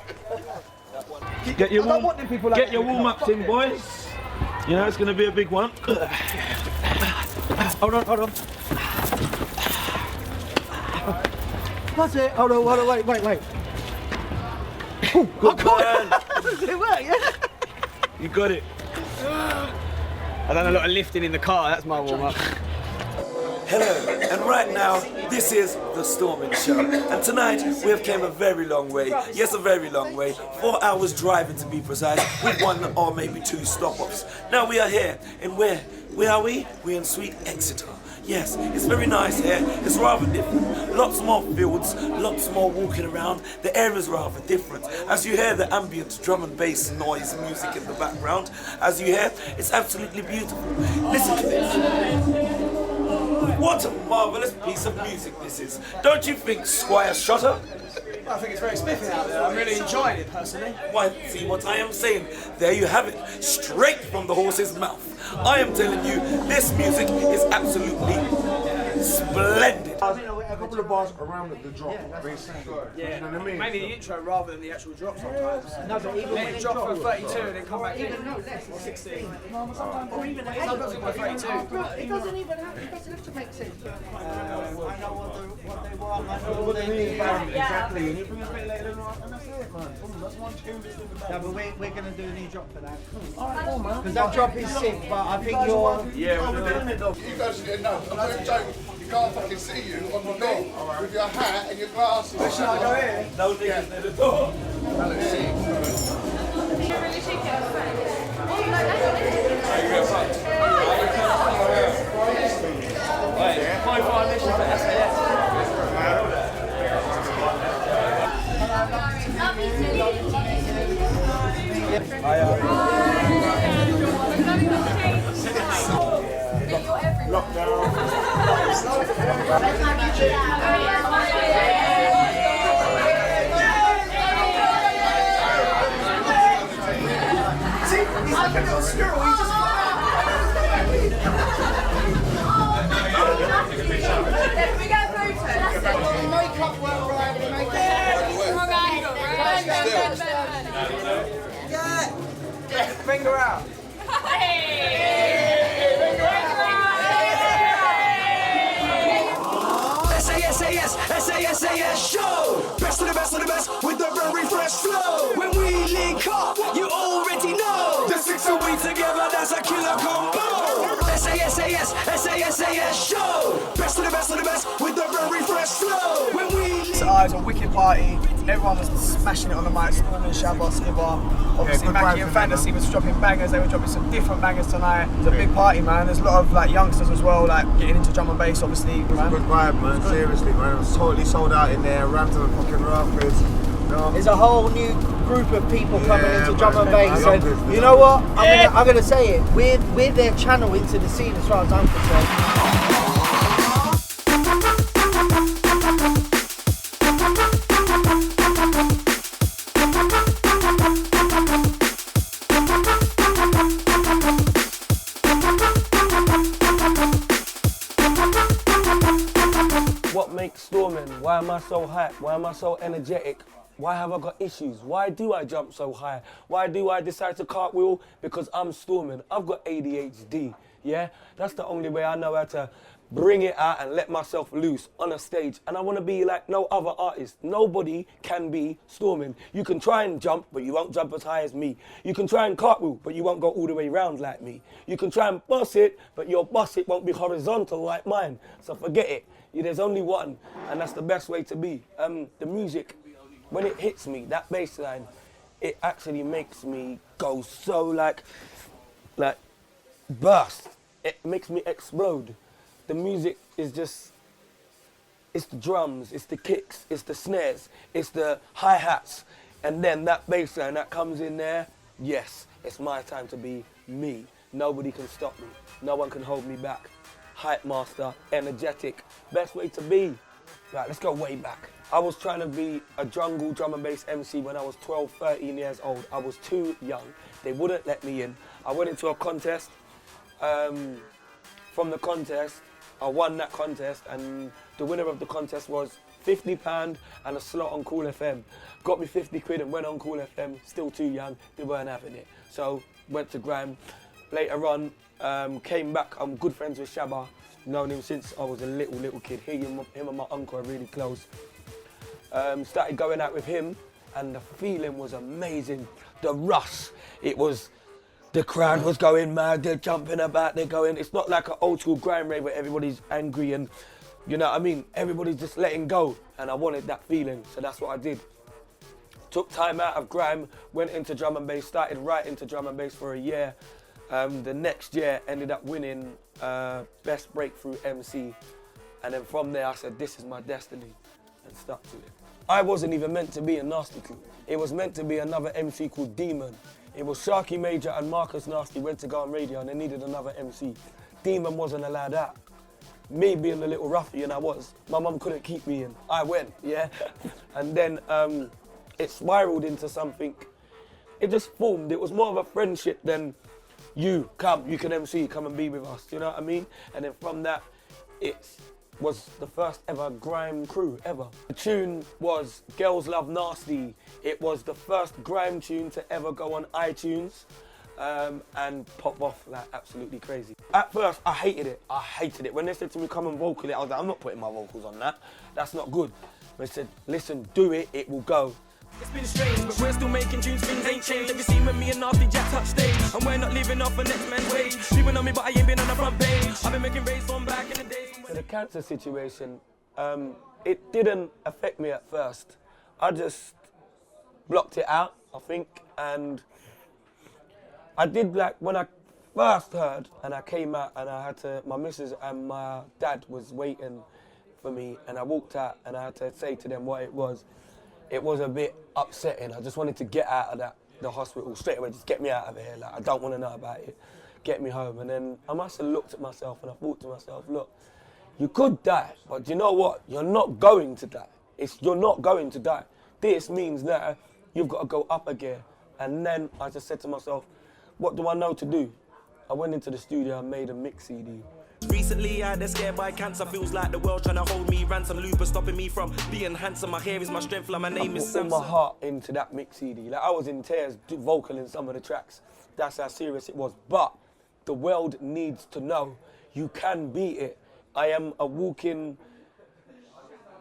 Get your warm-ups in, boys. You know it's going to be a big one. Hold on. That's it. Hold on, wait. Good man. It worked, yeah? You got it. I've done a lot of lifting in the car, that's my warm-up. Hello, and right now, this is The Storming Show. And tonight, we have came a very long way. Yes, a very long way. 4 hours driving to be precise, with 1 or maybe 2 stop-offs. Now we are here, and where are we? We're in sweet Exeter. Yes, it's very nice here. It's rather different. Lots more fields, lots more walking around. The air is rather different. As you hear the ambient drum and bass noise music in the background, as you hear, it's absolutely beautiful. Listen to this. What a marvellous piece of music this is. Don't you think, Squire Shotter? I think it's very spiffy out there. I'm really enjoying it personally. Why, see what I am saying? There you have it, straight from the horse's mouth. I am telling you, this music is absolutely splendid. A couple of bars around the drop, basically. Yeah, You know what I mean? mainly the intro rather than the actual drop sometimes. No, but even when it drop for drops- 32 and then come back in. Even no less, Or 16. Or even a Sometimes it goes 32. It doesn't even have to make sense. I know what they want, I know what they need. Exactly. And you bring a bit later on, and that's it, man. That's one tune. No, but we're going to do a new drop for that. Because that drop is sick, but I think you're... Yeah, we're doing it though. You guys should get no. I'm not even joking. You can't fucking see you on the door with your hat and your glasses. Should I go in? No niggas near the door. Finger out. SASAS show. Best of the best of the best with the very fresh flow. When we link up, you already know. The 6 and we together, that's a killer combo. SASAS show. Best of the best with the very fresh flow. When we It was a wicked party. Everyone was smashing it on the mic. Storming, Shabba, Skibber. Obviously, good Mackie vibes and tonight, Fantasy was dropping bangers. They were dropping some different bangers tonight. It was a big party, man. There's a lot of like youngsters as well, like getting into drum and bass. Obviously, It was a good vibe, man. Seriously, man. It was totally sold out in there. Ran to the fucking rafters. There's a whole new group of people coming into drum and bass, I and love this. you know what? I'm gonna say it. We're their channel into the scene as far as I'm concerned. What makes storming? Why am I so hyped? Why am I so energetic? Why have I got issues? Why do I jump so high? Why do I decide to cartwheel? Because I'm storming. I've got ADHD, yeah? That's the only way I know how to bring it out and let myself loose on a stage. And I want to be like no other artist. Nobody can be Stormin. You can try and jump, but you won't jump as high as me. You can try and cartwheel, but you won't go all the way round like me. You can try and bust it, but your bust it won't be horizontal like mine. So forget it. There's only one, and that's the best way to be. The music, when it hits me, that bass line, it actually makes me go so like burst. It makes me explode. The music is just, it's the drums, it's the kicks, it's the snares, it's the hi-hats, and then that bass line that comes in there, yes, it's my time to be me. Nobody can stop me. No one can hold me back. Hype master, energetic, best way to be. Right, let's go way back. I was trying to be a jungle drum and bass MC when I was 12, 13 years old. I was too young. They wouldn't let me in. I went into a contest. From the contest, I won that contest, and the winner of the contest was £50 and a slot on Cool FM. Got me 50 quid and went on Cool FM, still too young, they weren't having it. So went to Grime. Later on, came back, I'm good friends with Shabba, known him since I was a little kid. Him and my uncle are really close. Started going out with him, and the feeling was amazing. The rush, it was, the crowd was going mad, they're jumping about, they're going, it's not like an old school grime rave where everybody's angry and, you know what I mean, everybody's just letting go, and I wanted that feeling, so that's what I did. Took time out of grime, went into drum and bass, started writing to drum and bass for a year. The next year ended up winning Best Breakthrough MC, and then from there I said, this is my destiny, and stuck to it. I wasn't even meant to be a Nasty Crew. It was meant to be another MC called Demon. It was Sharky Major and Marcus Nasty went to go on radio and they needed another MC. Demon wasn't allowed out. Me being the little ruffian I was, my mum couldn't keep me in. I went, yeah? And then it spiraled into something. It just formed. It was more of a friendship than you can MC, come and be with us, you know what I mean? And then from that, it was the first ever grime crew ever. The tune was Girls Love Nasty. It was the first grime tune to ever go on iTunes and pop off like absolutely crazy. At first, I hated it. When they said to me, come and vocal it, I was like, I'm not putting my vocals on that. That's not good. They said, listen, do it, it will go. It's been strange, but we're still making tunes, things ain't changed. Have you seen when me and Nasty Jack touch stage? And we're not living off a next man's wage. Sleeping on me, but I ain't been on the front page. I've been making raves from back in the days. So the cancer situation, it didn't affect me at first. I just blocked it out, I think, and I did like, when I first heard, and I came out and I had to, my missus and my dad was waiting for me, and I walked out and I had to say to them what it was. It was a bit upsetting. I just wanted to get out of the hospital straight away, just get me out of here. Like, I don't want to know about it. Get me home. And then I must have looked at myself and I thought to myself, look, you could die, but you know what? You're not going to die. You're not going to die. This means that you've got to go up a gear. And then I just said to myself, what do I know to do? I went into the studio and made a mix CD. Recently I had scared by cancer. Feels like the world trying to hold me ransom. Lupus stopping me from being handsome. My hair is my strength, like my name is Samson. I put all my heart into that mix CD. Like, I was in tears vocaling some of the tracks. That's how serious it was. But the world needs to know you can beat it. I am a walking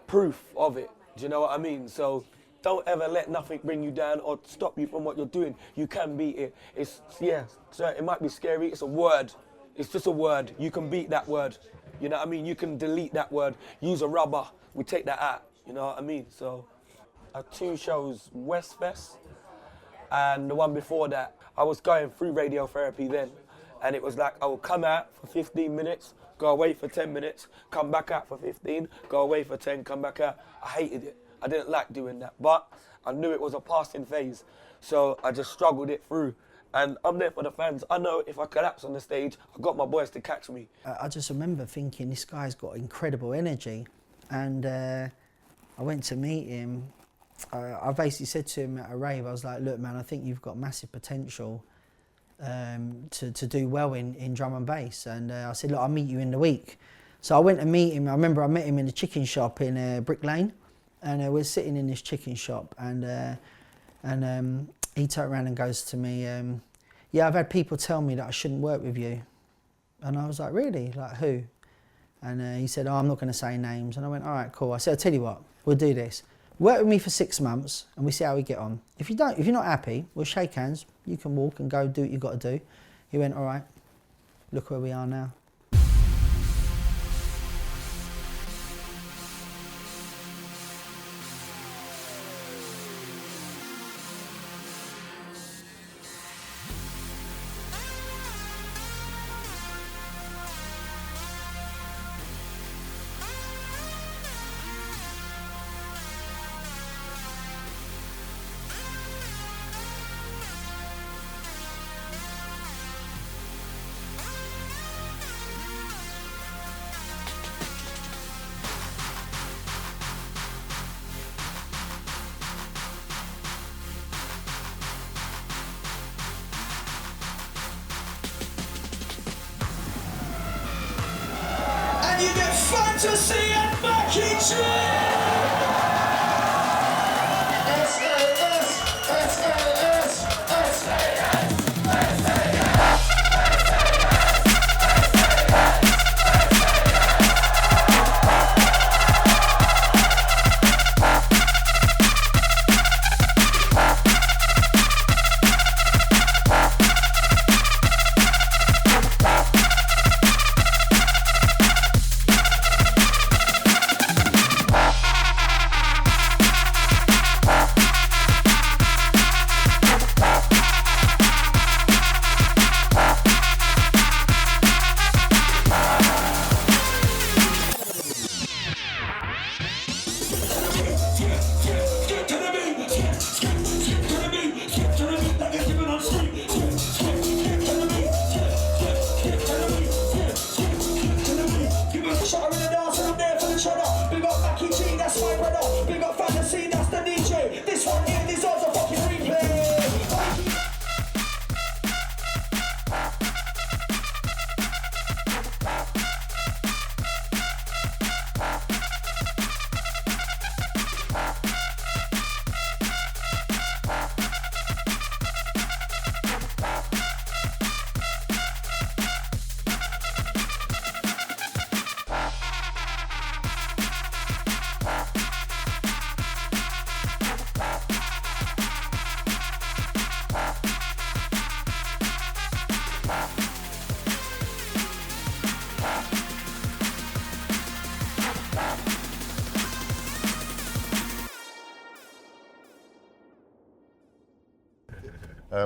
proof of it. Do you know what I mean? So don't ever let nothing bring you down or stop you from what you're doing. You can beat it. So it might be scary. It's a word. It's just a word. You can beat that word. You know what I mean? You can delete that word. Use a rubber. We take that out. You know what I mean? So I had 2 shows, Westfest, and the one before that, I was going through radiotherapy then. And it was like, I would come out for 15 minutes, go away for 10 minutes, come back out for 15, go away for 10, come back out. I hated it. I didn't like doing that. But I knew it was a passing phase. So I just struggled it through. And I'm there for the fans. I know if I collapse on the stage, I've got my boys to catch me. I just remember thinking, this guy's got incredible energy. And I went to meet him. I basically said to him at a rave, I was like, look, man, I think you've got massive potential to do well in drum and bass. And I said, look, I'll meet you in the week. So I went to meet him. I remember I met him in a chicken shop in Brick Lane. And we're sitting in this chicken shop. And he turned around and goes to me, yeah, I've had people tell me that I shouldn't work with you. And I was like, really? Like, who? And he said, oh, I'm not going to say names. And I went, all right, cool. I said, I'll tell you what, we'll do this. Work with me for 6 months and we see how we get on. If you're not happy, we'll shake hands. You can walk and go do what you've got to do. He went, all right, look where we are now. You get fantasy and mackie.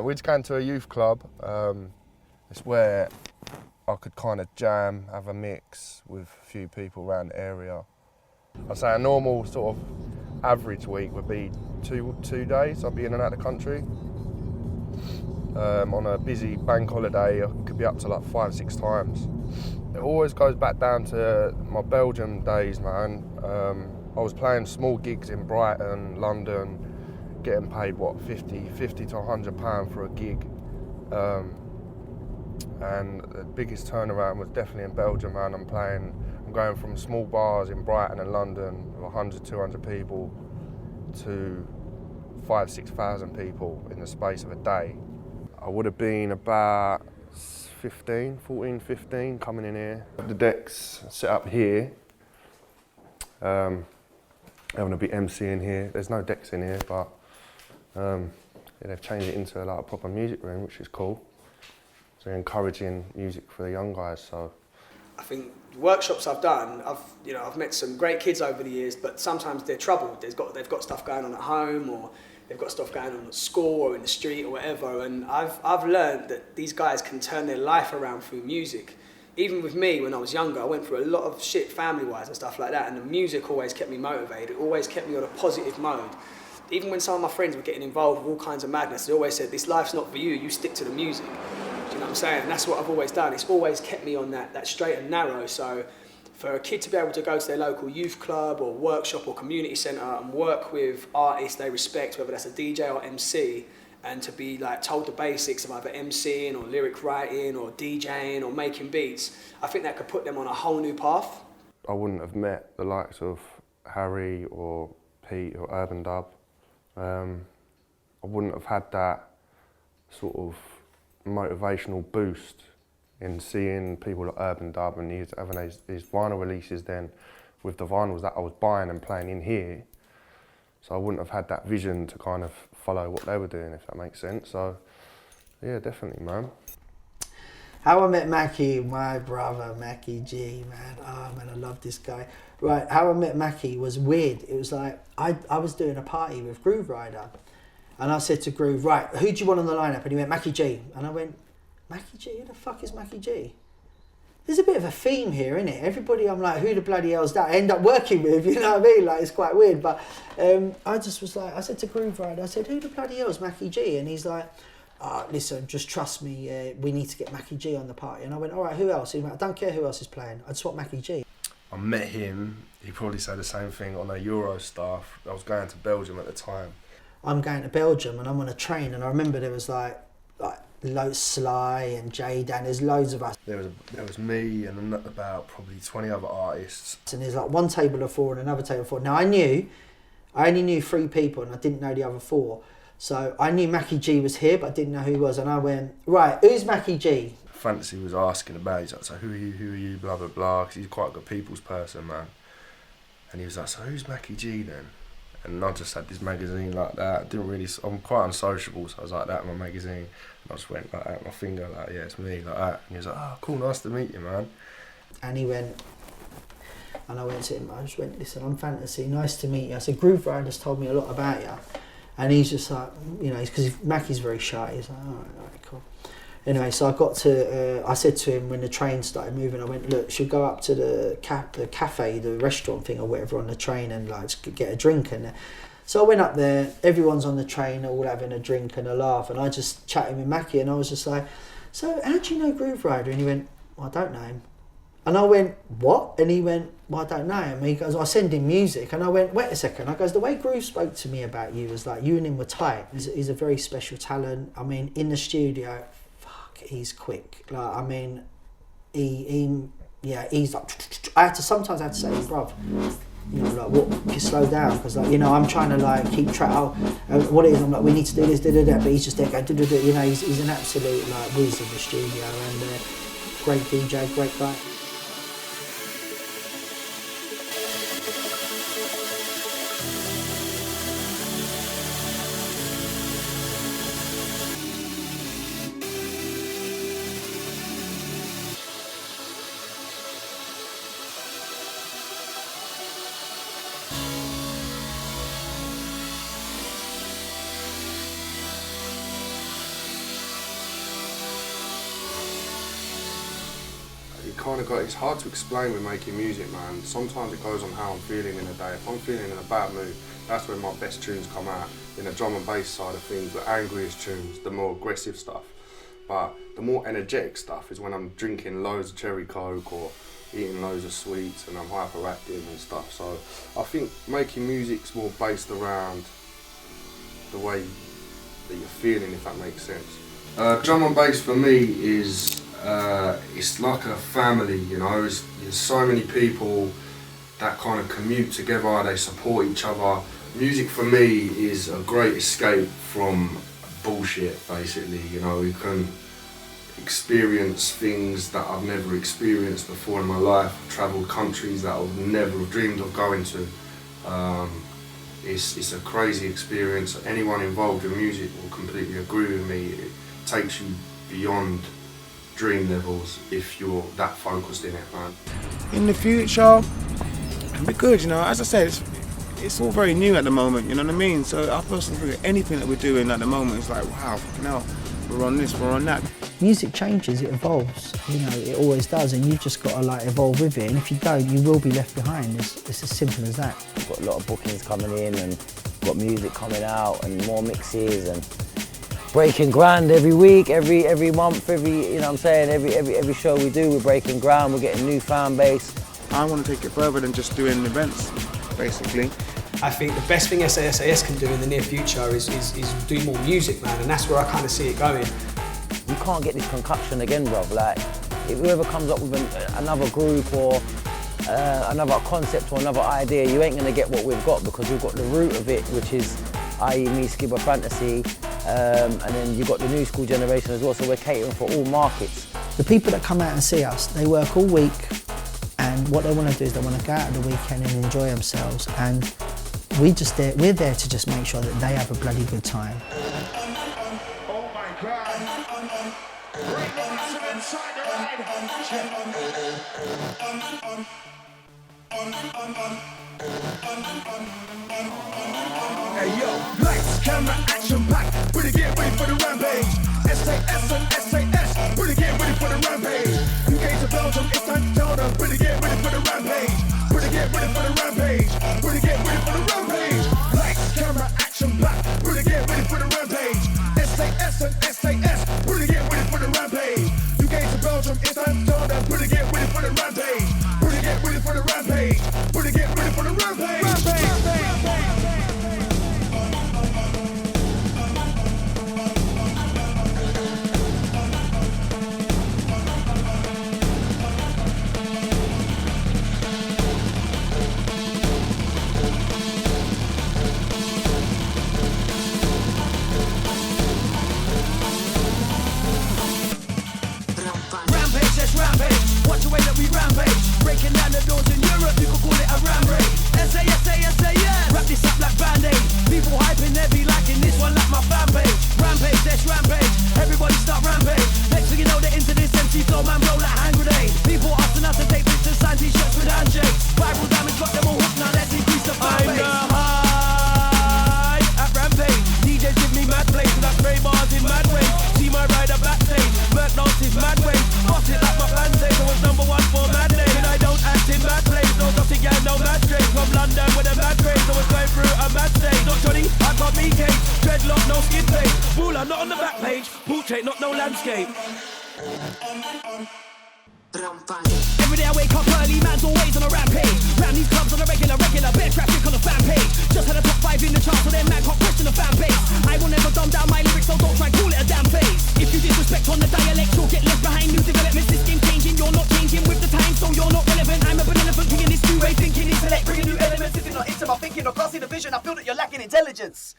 We just came to a youth club. It's where I could kind of jam, have a mix with a few people around the area. I'd say a normal sort of average week would be two days. I'd be in and out of the country. On a busy bank holiday, I could be up to like 5-6 times. It always goes back down to my Belgium days, man. I was playing small gigs in Brighton, London, getting paid, what, 50 to £100 for a gig. And the biggest turnaround was definitely in Belgium, man. I'm going from small bars in Brighton and London, 100, 200 people, to 5,000-6,000 people in the space of a day. I would have been about 14, 15 coming in here. The decks set up here. I'm going to be emceeing here. There's no decks in here, but yeah, they've changed it into like a proper music room, which is cool. So they're encouraging music for the young guys. So I think the workshops I've done, I've met some great kids over the years, but sometimes they're troubled. They've got stuff going on at home, or they've got stuff going on at school or in the street or whatever. And I've learned that these guys can turn their life around through music. Even with me, when I was younger, I went through a lot of shit family-wise and stuff like that, and the music always kept me motivated. It always kept me on a positive mode. Even when some of my friends were getting involved with all kinds of madness, they always said, this life's not for you, you stick to the music. Do you know what I'm saying? And that's what I've always done. It's always kept me on that straight and narrow. So for a kid to be able to go to their local youth club or workshop or community centre and work with artists they respect, whether that's a DJ or MC, and to be like told the basics of either MCing or lyric writing or DJing or making beats, I think that could put them on a whole new path. I wouldn't have met the likes of Harry or Pete or Urban Dub. I wouldn't have had that sort of motivational boost in seeing people like Urban Dub and he's having his vinyl releases then with the vinyls that I was buying and playing in here. So I wouldn't have had that vision to kind of follow what they were doing, if that makes sense. So yeah, definitely, man. How I met Mackie, my brother, Mackie G, man. Oh man, I love this guy. Right, how I met Mackie was weird. It was like, I was doing a party with Groove Rider. And I said to Groove, right, who do you want on the lineup? And he went, Mackie G. And I went, Mackie G? Who the fuck is Mackie G? There's a bit of a theme here, isn't it? Everybody, I'm like, who the bloody hell's that? I end up working with, you know what I mean? Like, it's quite weird. But I just was like, I said to Groove Rider, I said, who the bloody hell's Mackie G? And he's like, listen, just trust me, we need to get Mackie G on the party. And I went, all right, who else? He went, I don't care who else is playing, I just want Mackie G. I met him, he probably said the same thing on a Euro stuff. I was going to Belgium at the time. I'm going to Belgium and I'm on a train and I remember there was like Sly and Jade and there's loads of us. There was me and about probably 20 other artists. And there's like one table of four and another table of four. Now I only knew 3 people and I didn't know the other 4. So I knew Mackie G was here, but I didn't know who he was. And I went, right, who's Mackie G? Fantasy was asking about it. He's like, so who are you, blah, blah, blah. Because he's quite a good people's person, man. And he was like, so who's Mackie G then? And I just had this magazine like that. I'm quite unsociable, so I was like that in my magazine. And I just went like that, my finger, like, yeah, it's me, like that. And he was like, oh, cool, nice to meet you, man. And he went, and I went to him, I just went, listen, I'm Fantasy, nice to meet you. I said, Groove Rider's told me a lot about you. And he's just like, you know, because Mackie's very shy. He's like, all right, cool. Anyway, so I said to him when the train started moving, I went, look, should go up to the cafe, the restaurant thing or whatever on the train and like get a drink. And so I went up there, everyone's on the train, all having a drink and a laugh. And I just chatted with Mackie and I was just like, so how do you know Groove Rider? And he went, well, I don't know him. And I went, what? And he went, well, I don't know him. And he goes, I send him music. And I went, wait a second. I goes, the way Groove spoke to me about you was like, you and him were tight. He's a very special talent. I mean, in the studio, he's quick. Like, I mean, he's like, sometimes I had to say, bruv, you know, like, what, you slow down, because, like, you know, I'm trying to, like, keep track of what it is. I'm like, we need to do this, but he's just there going, you know, he's an absolute, like, whiz in the studio, and great DJ, great guy. It's hard to explain with making music, man. Sometimes it goes on how I'm feeling in the day. If I'm feeling in a bad mood, that's when my best tunes come out. In the drum and bass side of things, the angriest tunes, the more aggressive stuff. But the more energetic stuff is when I'm drinking loads of cherry coke or eating loads of sweets and I'm hyperactive and stuff. So I think making music's more based around the way that you're feeling, if that makes sense. Drum and bass for me is it's like a family, you know. There's so many people that kind of commute together, they support each other. Music for me is a great escape from bullshit, basically, you know. You can experience things that I've never experienced before in my life, travelled countries that I would never have dreamed of going to. It's a crazy experience. Anyone involved in music will completely agree with me. It takes you beyond dream levels if you're that focused in it, man. In the future, it'll be good, you know. As I said, it's all very new at the moment, you know what I mean? So I personally think anything that we're doing at the moment is like, wow, fucking hell, we're on this, we're on that. Music changes, it evolves, you know, it always does, and you've just got to like evolve with it, and if you don't, you will be left behind. It's as simple as that. We've got a lot of bookings coming in and got music coming out and more mixes and breaking ground every week, every month, you know what I'm saying, every show we do, we're breaking ground, we're getting new fan base. I want to take it further than just doing events, basically. I think the best thing SaSaS can do in the near future is do more music, man, and that's where I kind of see it going. You can't get this concoction again, bruv. Like, if whoever comes up with another group or another concept or another idea, you ain't gonna get what we've got, because we've got the root of it, which is i.e. me, Skibber, Fantasy, and then you've got the new school generation as well, so we're catering for all markets. The people that come out and see us, they work all week, and what they want to do is they want to go out at the weekend and enjoy themselves, and we're there to just make sure that they have a bloody good time. Oh my God. Great momentum inside the ride. Hey yo, lights, camera, action pack. Better get ready for the rampage. SASAS and SASAS. Better get ready for the rampage. UK to Belgium, it's time to tell them. Better get ready for the rampage. Better get ready for the rampage. Better get ready for the rampage. Lights, camera, action pack. Better get ready for the rampage. SASAS and SASAS. Better get ready for the rampage. UK to Belgium, it's time to tell them. Better get ready for the rampage. Better get ready for the rampage. Better get ready for the rampage. Rampage, watch the way that we rampage. Breaking down the doors in Europe, you could call it a rampage. SASAS, wrap this up like Band-Aid. People hyping, they be liking this one like my fan page. Rampage, rampage, everybody start rampage. Next thing you know, they're into this MC flow, man, blow like hand grenade. People asking us to take pictures, sign t-shirts with handshakes. Viral damage, got them all hooked, now let's increase the fan base. I'm the high at rampage. DJs give me mad plays, and I spray bars in mad ways. See my rider backstage, Merc dances mad ways. Boss it like my plan says, I was number one for mad days. And I don't act in mad plays, no dotty gang, no mad trays. From London with a mad craze, I was going through a mad stage. Not Johnny, I got me cake. Dreadlock, no skin face. Ruler, not on the back page. Portrait, not no landscape. Every day I wake up early, man's always on a rampage. Round these clubs on a regular, bare traffic on the fan page. Just had a top 5 in the charts, so then man can't question the fan base. I will never dumb down my lyrics, so don't try call it a damn phase. If you disrespect on the dialect, you'll get left behind. New developments, this game changing, you're not changing with the time, so you're not relevant. I'm a benevolent king in this new way thinking, intellect, bringing new elements. If you're not into my thinking or crossing the vision, I feel that you're lacking intelligence.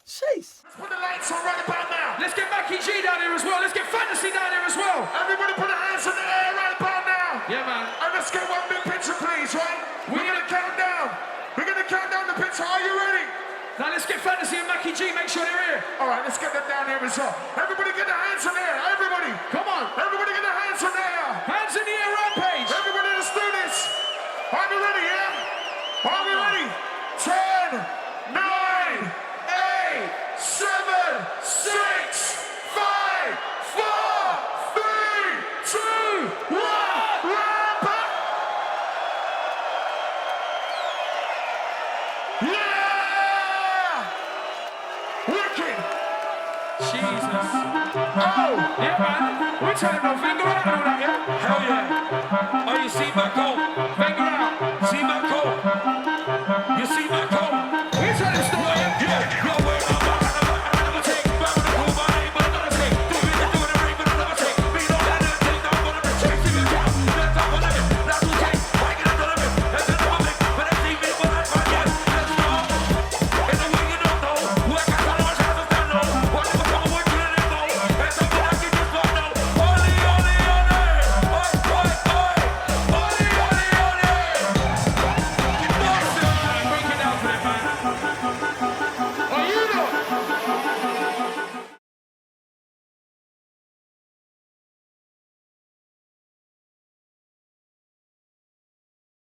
Jeez. Let's put the lights on right about now. Let's get Mackie G down here as well. Let's get Fantasy down here as well. Everybody put their hands in the air right about now. Yeah, man. And let's get one big picture, please, right? We're gonna count down. We're gonna count down the picture. Are you ready? Now let's get Fantasy and Mackie G. Make sure they're here. All right, let's get them down here as well. Everybody get their hands in the air. Everybody. Come on. Everybody get their hands in the air. Hands in the air, rampage. Everybody, let's do this. Are we ready, yeah? Are we ready? 10, 9, 8, 7, 6, 5, 4, 3, 2, 1. Ramp up. Yeah! Wicked. Jesus. Oh! Yeah, man. We're turning our finger out on that, yeah? Hell yeah. Oh, you see my goal? Finger out.